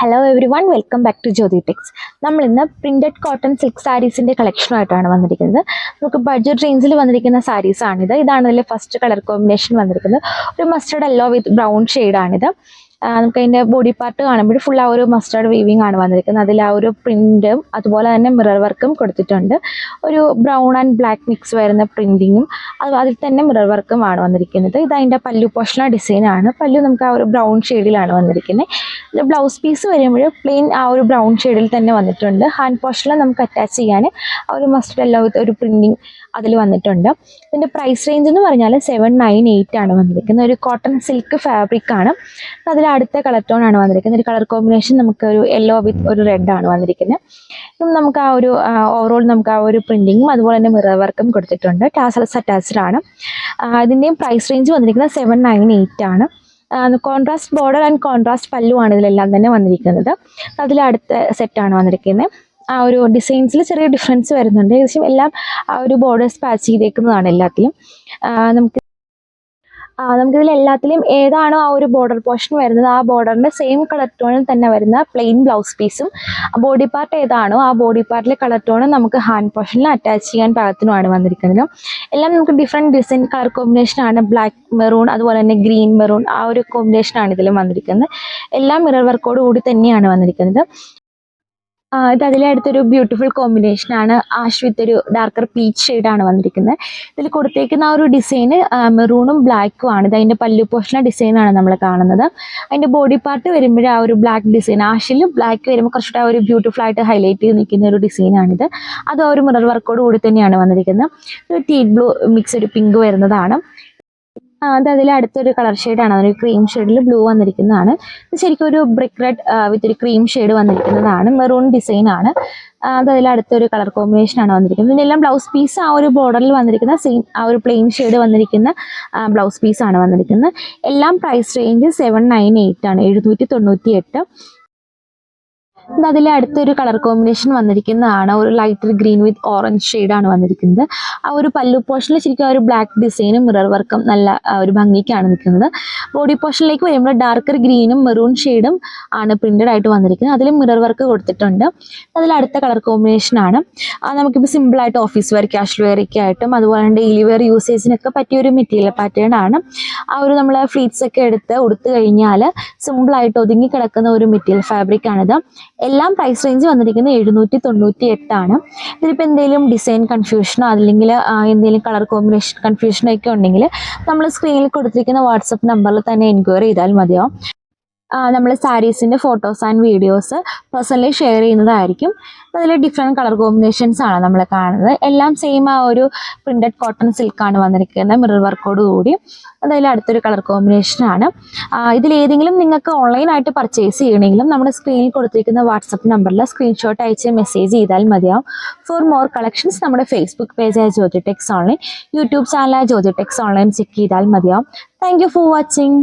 Hello everyone, welcome back to Jyothi Tex. നമ്മൾ ഇന്ന് printed cotton silk സാരീസിൻ്റെ കളക്ഷനുമായിട്ടാണ് വന്നിരിക്കുന്നത്. നമുക്ക് ബഡ്ജറ്റ് റേഞ്ചിൽ വന്നിരിക്കുന്ന സാരീസാണിത്. ഇതാണ് ഇതിൽ ഫസ്റ്റ് കളർ കോമ്പിനേഷൻ വന്നിരിക്കുന്നത്. ഒരു മസ്റ്റർഡ് യെല്ലോ വിത്ത് ബ്രൗൺ ഷെയ്ഡാണിത്. നമുക്ക് അതിൻ്റെ ബോഡി പാർട്ട് കാണുമ്പോൾ ഫുൾ ആ ഒരു മസ്റ്റർഡ് വീവിംഗ് ആണ് വന്നിരിക്കുന്നത്. അതിൽ ആ ഒരു പ്രിൻറ്റും അതുപോലെ തന്നെ മിറർ വർക്കും കൊടുത്തിട്ടുണ്ട്. ഒരു ബ്രൗൺ ആൻഡ് ബ്ലാക്ക് മിക്സ് വരുന്ന പ്രിൻറ്റിങ്ങും അതിൽ തന്നെ മിറർ വർക്കും ആണ് വന്നിരിക്കുന്നത്. ഇത് അതിൻ്റെ പല്ലു പോർഷണ ഡിസൈനാണ്. പല്ലു നമുക്ക് ആ ഒരു ബ്രൗൺ ഷെയ്ഡിലാണ് വന്നിരിക്കുന്നത്. ഇത് ബ്ലൗസ് പീസ് വരുമ്പോൾ പ്ലെയിൻ ആ ഒരു ബ്രൗൺ ഷെയ്ഡിൽ തന്നെ വന്നിട്ടുണ്ട്. ഹാൻഡ് പോർഷനിൽ നമുക്ക് അറ്റാച്ച് ചെയ്യാൻ ആ ഒരു മസ്റ്റർഡ് യെല്ലോ വിത്ത് ഒരു പ്രിൻറ്റിങ് അതിൽ വന്നിട്ടുണ്ട്. ഇതിൻ്റെ പ്രൈസ് റേഞ്ച് എന്ന് പറഞ്ഞാൽ 798 ആണ് വന്നിരിക്കുന്നത്. ഒരു കോട്ടൺ സിൽക്ക് ഫാബ്രിക് ആണ്. അതിൽ അടുത്ത കളർ ടോൺ ആണ് വന്നിരിക്കുന്നത്. ഒരു കളർ കോമ്പിനേഷൻ നമുക്ക് ഒരു യെല്ലോ വിത്ത് ഒരു റെഡ് ആണ് വന്നിരിക്കുന്നത്. ഇതും നമുക്ക് ആ ഒരു ഓവറോൾ നമുക്ക് ആ ഒരു പ്രിൻറ്റിങ്ങും അതുപോലെ തന്നെ മിറർ വർക്കും കൊടുത്തിട്ടുണ്ട്. ടാസൽസ് അറ്റാച്ച്ഡ് ആണ്. ഇതിൻ്റെയും പ്രൈസ് റേഞ്ച് വന്നിരിക്കുന്നത് 798 ആണ്. കോൺട്രാസ്റ്റ് ബോർഡർ ആൻഡ് കോൺട്രാസ്റ്റ് പല്ലു ആണ് ഇതിലെല്ലാം തന്നെ വന്നിരിക്കുന്നത്. അതിൽ അടുത്ത സെറ്റാണ് വന്നിരിക്കുന്നത്. ആ ഒരു ഡിസൈൻസിൽ ചെറിയ ഡിഫറൻസ് വരുന്നുണ്ട്. ഏകദേശം എല്ലാം ആ ഒരു ബോർഡേഴ്സ് പാച്ച് ചെയ്തേക്കുന്നതാണ് എല്ലാത്തിലും. നമുക്കിതിൽ എല്ലാത്തിലും ഏതാണോ ആ ഒരു ബോർഡർ പോർഷൻ വരുന്നത് ആ ബോർഡറിൻ്റെ സെയിം കളർ ടോണിൽ തന്നെ വരുന്ന പ്ലെയിൻ ബ്ലൗസ് പീസും ബോഡി പാർട്ട് ഏതാണോ ആ ബോഡി പാർട്ടിലെ കളർ ടോണും നമുക്ക് ഹാൻഡ് പോർഷനിൽ അറ്റാച്ച് ചെയ്യാൻ പാകത്തിനുമാണ് വന്നിരിക്കുന്നത്. എല്ലാം നമുക്ക് ഡിഫറെൻറ്റ് ഡിസൈൻ കളർ കോമ്പിനേഷനാണ്. ബ്ലാക്ക് മെറൂൺ അതുപോലെ തന്നെ ഗ്രീൻ മെറൂൺ ആ ഒരു കോമ്പിനേഷനാണ് ഇതിലും വന്നിരിക്കുന്നത്. എല്ലാം മിറർ വർക്കോട് കൂടി തന്നെയാണ് വന്നിരിക്കുന്നത്. ഇത് അതിലെ അടുത്തൊരു ബ്യൂട്ടിഫുൾ കോമ്പിനേഷനാണ്. ആഷ് വിത്ത് ഒരു ഡാർക്കർ പീച്ച് ഷെയ്ഡാണ് വന്നിരിക്കുന്നത്. ഇതിൽ കൊടുത്തേക്കുന്ന ആ ഒരു ഡിസൈന് മെറൂണും ബ്ലാക്കും ആണ്. ഇത് അതിൻ്റെ പല്ലു പോർഷണ ഡിസൈനാണ് നമ്മൾ കാണുന്നത്. അതിൻ്റെ ബോഡി പാർട്ട് വരുമ്പോൾ ആ ഒരു ബ്ലാക്ക് ഡിസൈൻ, ആഷിൽ ബ്ലാക്ക് വരുമ്പോൾ കുറച്ചുകൂടെ ആ ഒരു ബ്യൂട്ടിഫുൾ ആയിട്ട് ഹൈലൈറ്റ് ചെയ്ത് നിൽക്കുന്ന ഒരു ഡിസൈനാണിത്. അത് ആ ഒരു മിറർ വർക്കോട് കൂടി തന്നെയാണ് വന്നിരിക്കുന്നത്. ഒരു ടീ ബ്ലൂ മിക്സ് ഒരു പിങ്ക് വരുന്നതാണ്. അത് അതിൽ അടുത്തൊരു കളർ ഷെയ്ഡാണ്. അതൊരു ക്രീം ഷെയ്ഡിൽ ബ്ലൂ വന്നിരിക്കുന്നതാണ്. ഇത് ശരിക്കും ഒരു ബ്രിക്ക് റെഡ് വിത്ത് ഒരു ക്രീം ഷെയ്ഡ് വന്നിരിക്കുന്നതാണ്. മെറൂൺ ഡിസൈനാണ്. അത് അതിൽ അടുത്തൊരു കളർ കോമ്പിനേഷനാണ് വന്നിരിക്കുന്നത്. ഇതിനെല്ലാം ബ്ലൗസ് പീസ് ആ ഒരു ബോർഡറിൽ വന്നിരിക്കുന്ന സെയിം ആ ഒരു പ്ലെയിൻ ഷെയ്ഡ് വന്നിരിക്കുന്ന ബ്ലൗസ് പീസാണ് വന്നിരിക്കുന്നത്. എല്ലാം പ്രൈസ് റേഞ്ച് 798 ആണ്, 798. ഇത് അതിലെ അടുത്തൊരു കളർ കോമ്പിനേഷൻ വന്നിരിക്കുന്നതാണ്. ഒരു ലൈറ്റ് ഗ്രീൻ വിത്ത് ഓറഞ്ച് ഷെയ്ഡാണ് വന്നിരിക്കുന്നത്. ആ ഒരു പല്ലു പോർഷനിൽ ശരിക്കും ആ ഒരു ബ്ലാക്ക് ഡിസൈനും മിറർ വർക്കും നല്ല ഒരു ഭംഗിക്കാണ് നിൽക്കുന്നത്. ബോഡി പോർഷനിലേക്ക് വരുമ്പോൾ ഡാർക്കർ ഗ്രീനും മെറൂൺ ഷെയ്ഡും ആണ് പ്രിന്റഡ് ആയിട്ട് വന്നിരിക്കുന്നത്. അതിൽ മിറർ വർക്ക് കൊടുത്തിട്ടുണ്ട്. അതിൽ അടുത്ത കളർ കോമ്പിനേഷനാണ്. നമുക്കിപ്പോൾ സിമ്പിളായിട്ട് ഓഫീസ് വെയർ, ക്യാഷ്വൽ വെയറൊക്കെ ആയിട്ടും അതുപോലെ തന്നെ ഡെയിലി വെയർ യൂസേജിനൊക്കെ പറ്റിയൊരു മെറ്റീരിയൽ പാറ്റേൺ ആണ്. ആ ഒരു നമ്മൾ ഫ്ലീറ്റ്സ് ഒക്കെ എടുത്ത് ഉടുത്ത് കഴിഞ്ഞാൽ സിമ്പിളായിട്ട് ഒതുങ്ങി കിടക്കുന്ന ഒരു മെറ്റീരിയൽ ഫാബ്രിക് ആണിത്. എല്ലാം പ്രൈസ് റേഞ്ച് വന്നിരിക്കുന്നത് 798 ആണ്. ഇതിലിപ്പോൾ എന്തെങ്കിലും ഡിസൈൻ കൺഫ്യൂഷനോ അല്ലെങ്കിൽ എന്തെങ്കിലും കളർ കോമ്പിനേഷൻ കൺഫ്യൂഷനോ ഒക്കെ ഉണ്ടെങ്കിൽ നമ്മൾ സ്ക്രീനിൽ കൊടുത്തിരിക്കുന്ന വാട്സപ്പ് നമ്പറിൽ തന്നെ എൻക്വയറി ചെയ്താൽ മതിയാവും. നമ്മൾ സാരീസിൻ്റെ photos and videos personally share ചെയ്യുന്നതായിരിക്കും. അതിൽ ഡിഫറെൻറ്റ് കളർ കോമ്പിനേഷൻസ് ആണ് നമ്മൾ കാണുന്നത്. എല്ലാം സെയിം ആ ഒരു പ്രിന്റഡ് കോട്ടൺ സിൽക്കാണ് വന്നിരിക്കുന്നത്, മിറർ വർക്കോട് കൂടി. അതിൽ അടുത്തൊരു കളർ കോമ്പിനേഷനാണ്. ഇതിലേതെങ്കിലും നിങ്ങൾക്ക് ഓൺലൈനായിട്ട് പർച്ചേസ് ചെയ്യണമെങ്കിലും നമ്മുടെ സ്ക്രീനിൽ കൊടുത്തിരിക്കുന്ന വാട്സപ്പ് നമ്പറിൽ സ്ക്രീൻഷോട്ട് അയച്ച് മെസ്സേജ് ചെയ്താൽ മതിയാവും. ഫോർ മോർ കളക്ഷൻസ് നമ്മുടെ ഫേസ്ബുക്ക് പേജായ ജ്യോതി ടെക്സ് ഓൺലൈൻ, യൂട്യൂബ് ചാനലായ ജ്യോതി ടെക്സ് ഓൺലൈൻ ചെക്ക് ചെയ്താൽ മതിയാവും. Thank you for watching.